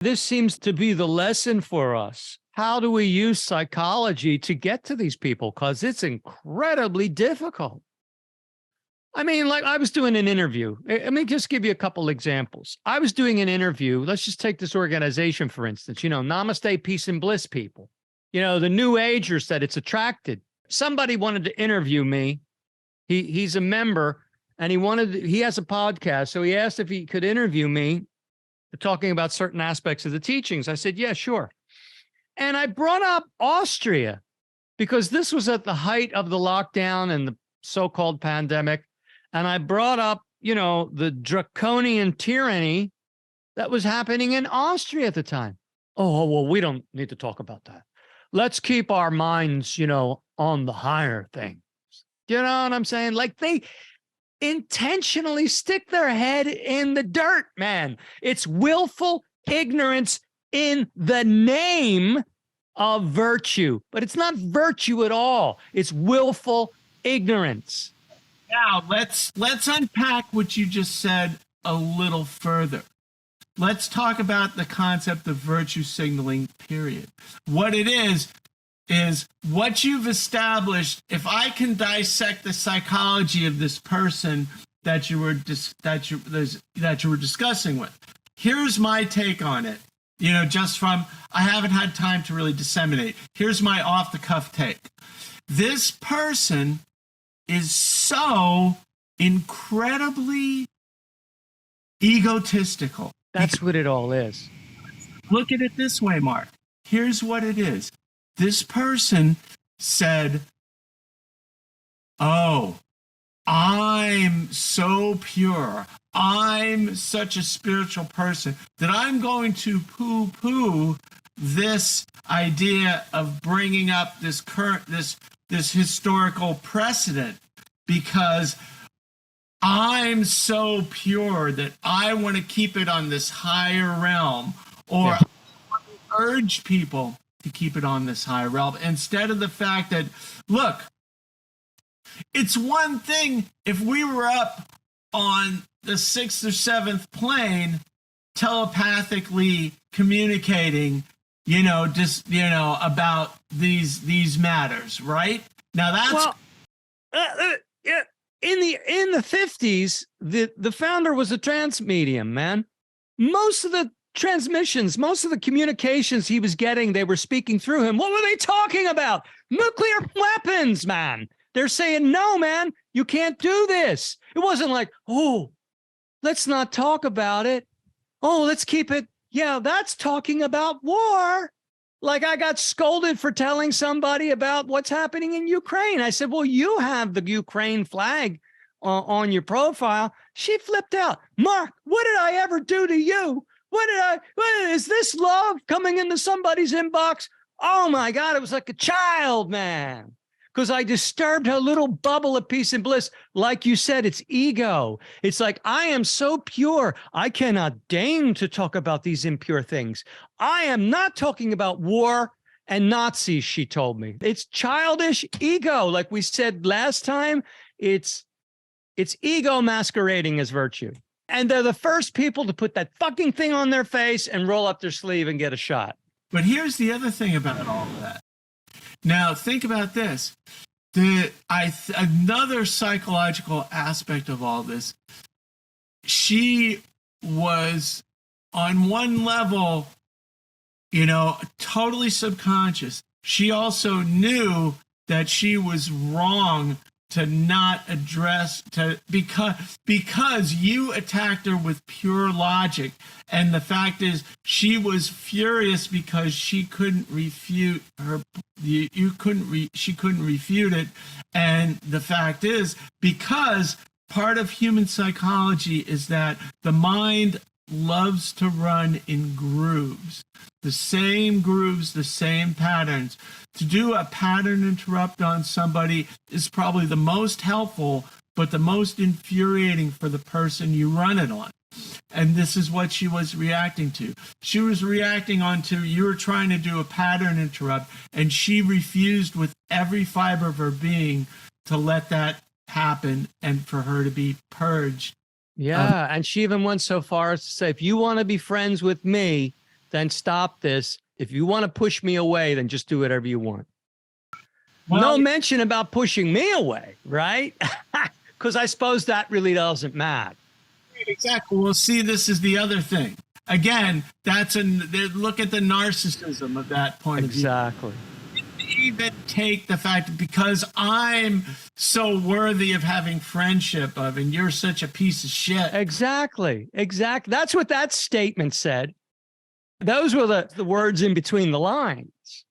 This seems to be the lesson for us. How do we use psychology to get to these people? Because it's incredibly difficult. I mean, like I was doing an interview. Let me just give you a couple examples. I was doing an interview. Let's just take this organization, for instance, Namaste, Peace and Bliss people. The New Agers that it's attracted. Somebody wanted to interview me. He's a member and he has a podcast. So he asked if he could interview me talking about certain aspects of the teachings. I said, yeah, sure. And I brought up Austria because this was at the height of the lockdown and the so-called pandemic. And I brought up, the draconian tyranny that was happening in Austria at the time. Oh, well, we don't need to talk about that. Let's keep our minds, on the higher things. You know what I'm saying? Like they intentionally stick their head in the dirt, man. It's willful ignorance in the name of virtue, but it's not virtue at all. It's willful ignorance. Now let's unpack what you just said a little further. Let's talk about the concept of virtue signaling, period. What it is what you've established. If I can dissect the psychology of this person that you were discussing with, here's my take on it. Just from, I haven't had time to really disseminate. Here's my off the cuff take. This person is so incredibly egotistical. That's what it all is. Look at it this way, Mark. Here's what it is. This person said, oh, I'm so pure. I'm such a spiritual person that I'm going to poo-poo this idea of bringing up this historical precedent because I'm so pure that I want to keep it on this higher realm, or I want to urge people to keep it on this higher realm, instead of the fact that, look, it's one thing if we were up on the 6th or 7th plane telepathically communicating, about these matters, right? Now that's yeah. In the 50s, the founder was a trance medium, man. Most of the transmissions, most of the communications he was getting, they were speaking through him. What were they talking about? Nuclear weapons, man. They're saying, no, man, you can't do this. It wasn't like, oh, let's not talk about it. Oh, let's keep it. Yeah, that's talking about war. Like I got scolded for telling somebody about what's happening in Ukraine. I said, well, you have the Ukraine flag on your profile. She flipped out. Mark, what did I ever do to you? What is this love coming into somebody's inbox? Oh my God, it was like a child, man. Because I disturbed her little bubble of peace and bliss. Like you said, it's ego. It's like, I am so pure, I cannot deign to talk about these impure things. I am not talking about war and Nazis, she told me. It's childish ego. Like we said last time, it's ego masquerading as virtue. And they're the first people to put that fucking thing on their face and roll up their sleeve and get a shot. But here's the other thing about all of that. Now, think about this. Another psychological aspect of all this, she was on one level, totally subconscious. She also knew that she was wrong to not address because you attacked her with pure logic, and the fact is she was furious because she couldn't refute she couldn't refute it. And the fact is, because part of human psychology is that the mind loves to run in grooves, the same patterns. To do a pattern interrupt on somebody is probably the most helpful, but the most infuriating for the person you run it on. And this is what she was reacting to. She was reacting onto, you were trying to do a pattern interrupt, and she refused with every fiber of her being to let that happen and for her to be purged. Yeah, and she even went so far as to say, if you want to be friends with me, then stop this. If you want to push me away, then just do whatever you want. Well, No mention about pushing me away, right? Because I suppose that really doesn't matter. Exactly. Well, see, this is the other thing. Again, look at the narcissism of that point of view. Exactly. Even take the fact that because I'm so worthy of having friendship of, and you're such a piece of shit. Exactly. That's what that statement said. Those were the words in between the lines.